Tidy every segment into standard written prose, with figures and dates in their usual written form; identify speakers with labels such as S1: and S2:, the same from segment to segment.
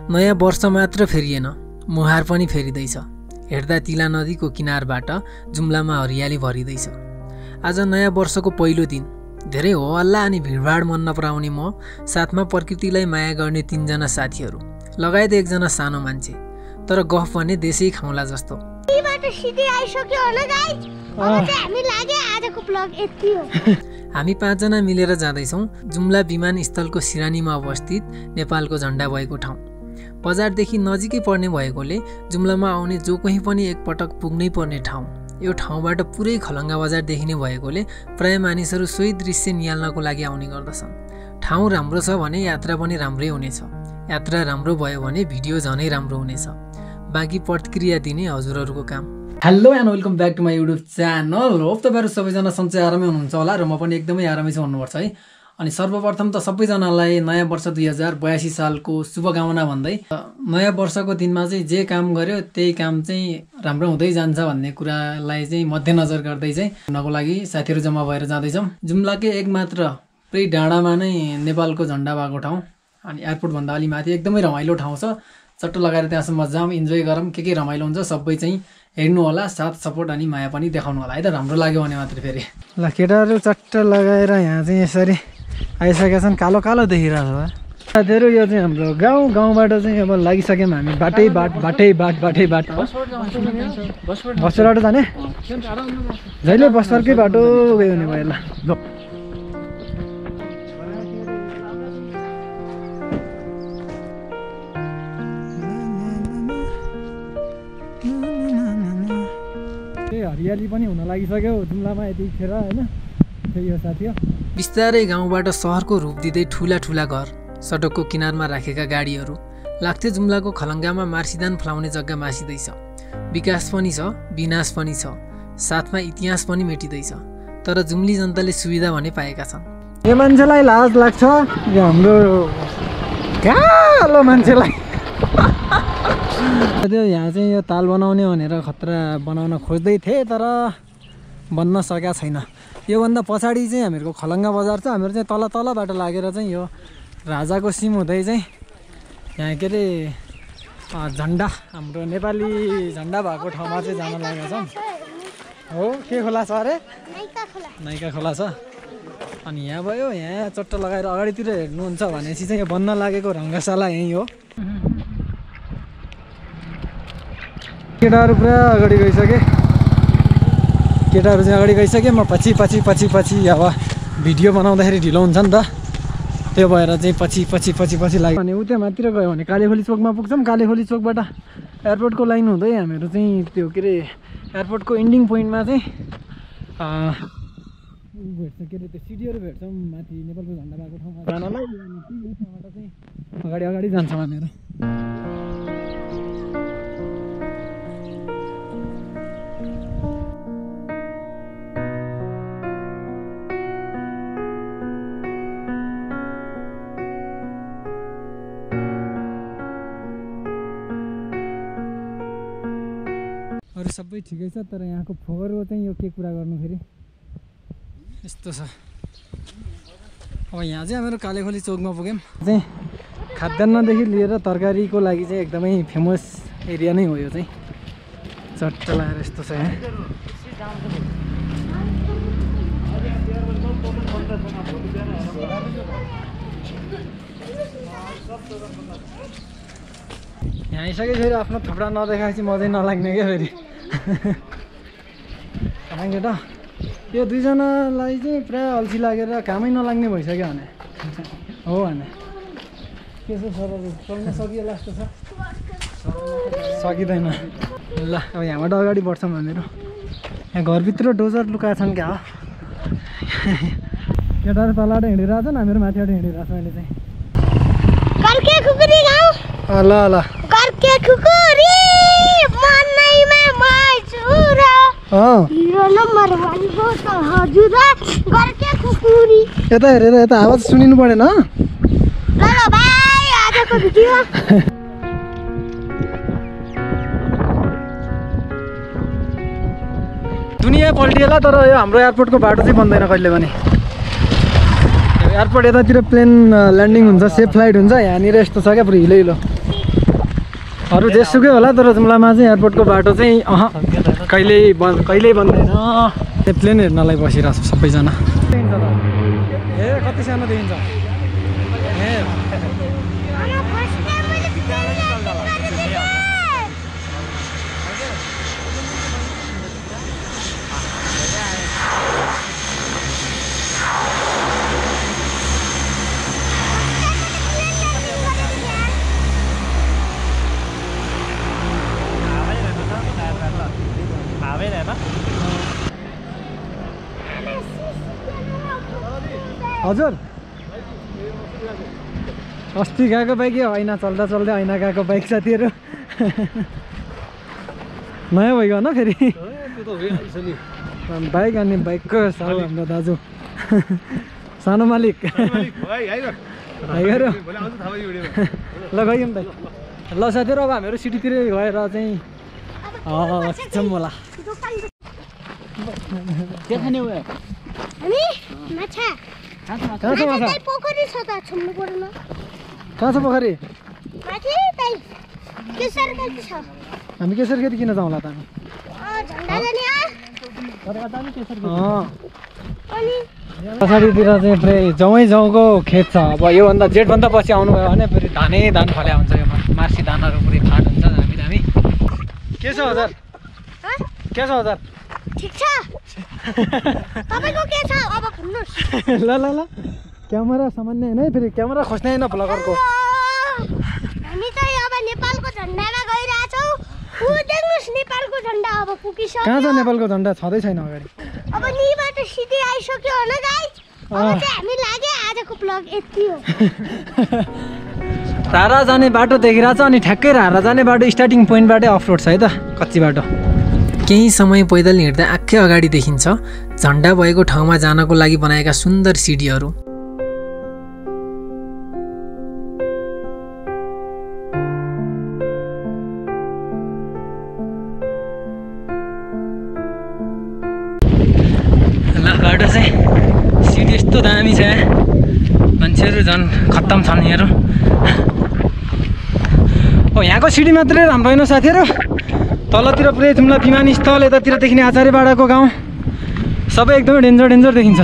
S1: नयाँ वर्ष मात्र फेरिएन, मुहार पनि फेरिँदैछ। हेर्दा तिला नदीको किनारबाट जुम्लामा हरियाली भरिँदैछ। आज नयाँ वर्षको पहिलो दिन। धेरै हो हल्ला अनि भिडभाड मन नपराउने म, साथमा प्रकृतिलाई माया गर्ने 3 जना साथीहरू लगायत 1 जना सानो मान्छे। तर गफ भने देशै खाउँला जस्तो। हामी 5 जना मिलेर जाँदैछौँ जुम्ला विमानस्थलको सिरानीमा अवस्थित नेपालको झण्डा भएको ठाउँ। बजारदेखि नजिकै पर्ने भएकोले जुम्लामा आउने जो कोही पनि एकपटक पुग्नै पर्ने ठाउँ। यो ठाउँबाट पुरै खलङ्गा बजार देखिने भएकोले प्राय मानिसहरू सोही दृश्य निहाल्नको लागि आउने गर्दछन्। ठाउँ राम्रो छ भने यात्रा पनि राम्रै हुनेछ। यात्रा राम्रो भयो भने भिडियो झनै राम्रो हुनेछ। बाँकी प्रतिक्रिया दिने हजुरहरूको काम। Hello and welcome back to my YouTube channel. Hope तपाईँहरू सबैजना सन्चै आरामै हुनुहुन्छ होला र म पनि एकदमै आरामै छु भन्नुपर्छ है। अनि सर्वप्रथम त सबैजनालाई नयाँ वर्ष 2082 सालको शुभकामना भन्दै नयाँ वर्षको दिनमा चाहिँ जे काम गर्यो त्यही काम चाहिँ राम्रो हुँदै जान्छ भन्ने कुरालाई चाहिँ मध्यनजर गर्दै चाहिँ हुनको लागि साथीहरू जम्मा भएर जाँदैछौँ। जुम्लाकै एकमात्र पुरै डाँडामा नै नेपालको झन्डा भएको ठाउँ अनि एयरपोर्टभन्दा अलि माथि एकदमै रमाइलो ठाउँ छ। चट्टो लगाएर त्यहाँसम्म जाऊँ, इन्जोय गरौँ, के रमाइलो हुन्छ सबै चाहिँ हेर्नु होला, साथ सपोर्ट अनि माया पनि देखाउनु होला है त। राम्रो लाग्यो भने मात्र फेरि ल। केटाहरू चट्ट लगाएर यहाँ चाहिँ यसरी आइसकेका छन्। कालो कालो देखिरहेको छ साथीहरू। यो चाहिँ हाम्रो गाउँबाट चाहिँ अब लागिसक्यौँ हामी। बाटै बाट बसबाट जाने जहिले बसरकै बाटो गयो भने भयो। ल हरियाली पनि हुन लागिसक्यो जुम्लामा यतिखेर होइन। त्यही हो साथी हो। बिस्तारै गाउँबाट सहरको रूप दिँदै ठुला ठुला घर, सडकको किनारमा राखेका गाडीहरू लाग्थ्यो जुम्लाको खलङ्गामा मार्सिदान फलाउने जग्गा मासिँदैछ। विकास पनि छ, विनाश पनि छ, साथमा इतिहास पनि मेटिँदैछ। तर जुम्ली जनताले सुविधा भने पाएका छन्। यो मान्छेलाई लाज लाग्छ, यो हाम्रो कालो मान्छेलाई। यहाँ चाहिँ यो ताल बनाउने भनेर खतरा बनाउन खोज्दै थिएँ तर बन्न सकेका छैन। योभन्दा पछाडि चाहिँ हामीहरूको खलङ्गा बजार छ। हामीहरू चाहिँ तलबाट लागेर चाहिँ यो राजाको सिम हुँदै चाहिँ यहाँ के अरे झन्डा, हाम्रो नेपाली झन्डा भएको ठाउँमा चाहिँ जान लागेका छौँ। हो के खोला छ अरे? नाइका खोला छ। अनि यहाँ भयो, यहाँ चट्ट लगाएर अगाडितिर हेर्नुहुन्छ भनेपछि चाहिँ यो बन्न लागेको रङ्गशाला यहीँ हो। केटाहरू पुरा अगाडि गइसके। केटाहरू चाहिँ अगाडि गइसक्यो, म पछि अब भिडियो बनाउँदाखेरि ढिलो हुन्छ नि त, त्यो भएर चाहिँ पछि लाग्यो भने उता मातिर गयो भने कालेखोली चोकमा पुग्छौँ। कालेखोली चोकबाट एयरपोर्टको लाइन हुँदै हामीहरू चाहिँ त्यो के अरे एयरपोर्टको इन्डिङ पोइन्टमा चाहिँ भेट्छ, के अरे त्यो सिडीहरू भेट्छौँ माथि नेपालको झन्डा भएको ठाउँमा जानलाई। त्यहाँबाट चाहिँ अगाडि जान्छौँ हामीहरू। अरू सबै ठिकै छ तर यहाँको फोहोर चाहिँ यो के कुरा गर्नु फेरि यस्तो छ। अब यहाँ चाहिँ हामीहरू कालेखोली चोकमा पुग्यौँ। चाहिँ खाद्यान्नदेखि लिएर तरकारीको लागि चाहिँ एकदमै फेमस एरिया नै हो यो चाहिँ। चट्ट लगाएर यस्तो छ यहाँ। यहाँ आइसके फेरि आफ्नो थुप्रा नदेखाएपछि मजै नलाग्ने क्या फेरि। केटा यो 2 जनालाई चाहिँ प्रायः अल्छी लागेर कामै नलाग्ने भइसक्यो भने हो भने के छ सर चल्न सकिएला जस्तो छ? सकिँदैन। ल अब यहाँबाट अगाडि बढ्छौँ हामीहरू। यहाँ घरभित्र डोजर लुकाएको छन् क्या हो। केटाहरू तलबाट हिँडिरहेको छन्, हामीहरू माथिबाट हिँडिरहेको छौँ अहिले चाहिँ। ल ल यता हेरेर यता आवाज सुनिनु परेन। दुनियाँ पल्टिएला तर यो हाम्रो एयरपोर्टको बाटो चाहिँ बन्दैन कहिले पनि। एयरपोर्ट यतातिर प्लेन ल्यान्डिङ हुन्छ, सेफ फ्लाइट हुन्छ। यहाँनिर यस्तो छ क्या पुरै हिलो हिलो।
S2: अरू जेसुकै होला तर जुम्लामा चाहिँ एयरपोर्टको बाटो चाहिँ कहिल्यै बन्दैन। प्लेन हेर्नलाई बसिरहेको छ सबैजना। ए कति सानो देखिन्छ हजुर। अस्ति गएको बाइक ऐना चल्दा चल्दै ऐना गएको बाइक साथीहरू नयाँ भइगयो न फेरि बाइक। अनि बाइकको साउ हाम्रो दाजु सानो मालिक ल गयौँ बाइक। ल साथीहरू अब हामीहरू सिटीतिर गएर चाहिँ सिक्छौँ होला। के खाने हो
S3: हामी माछा
S2: कहाँ छ माछा?
S3: पोखरी छ त छुम्नु पर्दैन।
S2: कहाँ छ पोखरी?
S3: माथि तै केसर खेती छ।
S2: हामी केसर खेती किन जाउँला त?
S3: झन्डा जाने अनि
S2: पछाडितिर चाहिँ फेरि जाउँ खेत छ। अब योभन्दा जेठभन्दा पछि आउनुभयो भने फेरि धान फल्या हुन्छ। यो मार्सी धानहरू पुरै फाट हुन्छ दामी। के छ हजुर? के छ हजुर?
S3: ठिक छ। तपाईको के छ अब भन्नुस्?
S2: ल क्यामेरा सामान्य हैन है, फेरि क्यामेरा खोज्ने हैन भ्लगरको।
S3: हामी चाहिँ अब नेपालको झन्डामा गइरहेछौँ। उ देख्नुस् नेपालको झन्डा अब पुगिसक्यो।
S2: कहाँ छ नेपालको झन्डा? छँदै छैन अगाडि।
S3: अब निबाट सिधै आइसक्यो होला गाइस। अब चाहिँ हामी लागे आजको ब्लग यति हो।
S2: रारा जाने बाटो देखिरहेछ अनि ठ्याक्कै रारा जाने बाटो स्टार्टिङ पोइन्टबाटै अफ रोड छ है त, कच्ची बाटो।
S1: केही समय पैदल हिँड्दा आँखै अगाडि देखिन्छ झन्डा भएको ठाउँमा जानको लागि बनाएका सुन्दर सिडीहरू।
S2: बाटो चाहिँ सिडी यस्तो दामी छ, मान्छेहरू झन् खत्तम छन् यहाँहरू। यहाँको सिडी मात्रै राम्रो होइन साथीहरू, तलतिर पुरै जुम्ला विमानस्थल, यतातिर देखिने आचार्यपाडाको गाउँ सबै एकदमै डेन्जर देखिन्छ।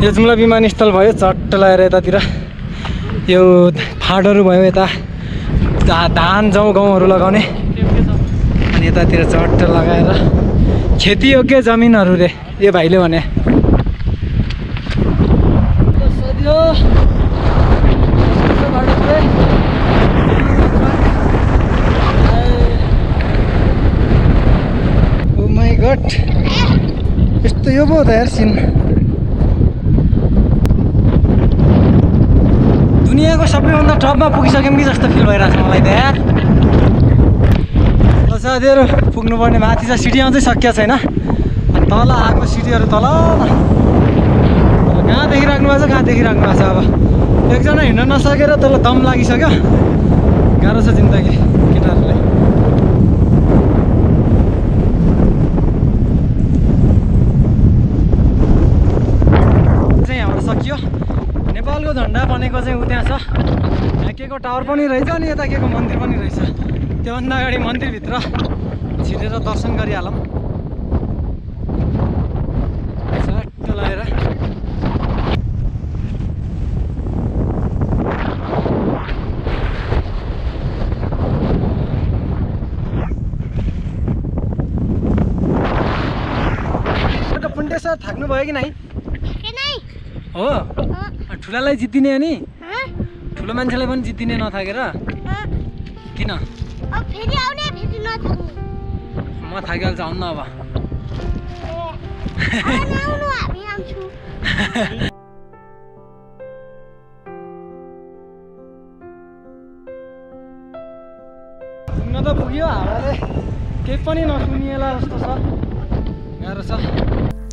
S2: यो जुम्ला विमानस्थल भयो, चट्ट लगाएर यतातिर यो फाँटहरू भयो, यता धान जौ गहुँहरू लगाउने, अनि यतातिर चट्ट लगाएर खेतीयोग्य जमिनहरू रे यो भाइले भने। ओ माई गड, यस्तो यो पो त यार सिन। दुनियाँको सबैभन्दा टपमा पुगिसक्यौँ कि जस्तो फिल भइरहेको छ मलाई त यार। साथीहरू पुग्नुपर्ने माथि छ, सिडी अझै सकिएको छैन। तल आएको सिडीहरू तल कहाँ देखिराख्नु भएको छ, कहाँ देखिराख्नु भएको छ। अब एकजना हिँड्न नसकेर त्यसलाई दम लागिसक्यो, गाह्रो छ जिन्दगी केटाहरूलाई। चाहिँ हाम्रो सकियो। नेपालको झन्डा बनेको चाहिँ उ त्यहाँ छ, यहाँ के को टावर पनि रहेछ अनि यता के को मन्दिर पनि रहेछ। त्योभन्दा अगाडि मन्दिरभित्र छिरेर दर्शन गरिहालौँ सट्ट लगाएर। पुण्डेश्वर थाक्नु भयो कि नै? हो, ठुलालाई जित्दिने अनि ठुलो मान्छेलाई पनि जित्दिने नथाकेर किन? म थाकिहाल्छ, आउनु अब। पुग्न त पुग्यो, हावाले केही पनि नसुनिएला जस्तो छ, गाह्रो छ।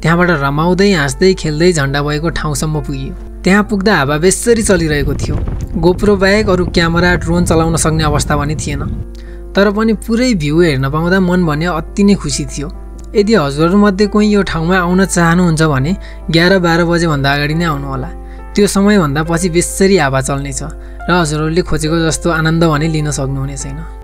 S1: त्यहाँबाट रमाउँदै हाँस्दै खेल्दै झन्डा भएको ठाउँसम्म पुगियो। त्यहाँ पुग्दा हावा बेसरी चलिरहेको थियो। गोप्रो बाहेक अरू क्यामेरा ड्रोन चलाउन सक्ने अवस्था पनि थिएन। तर पनि पुरै भ्यू हेर्न पाउँदा मन भने अति नै खुसी थियो। यदि हजुरहरूमध्ये कोही यो ठाउँमा आउन चाहनुहुन्छ भने 11-12 बजेभन्दा अगाडि नै आउनुहोला। त्यो समयभन्दा पछि बेसरी हावा चल्नेछ र हजुरहरूले खोजेको जस्तो आनन्द भने लिन सक्नुहुने छैन।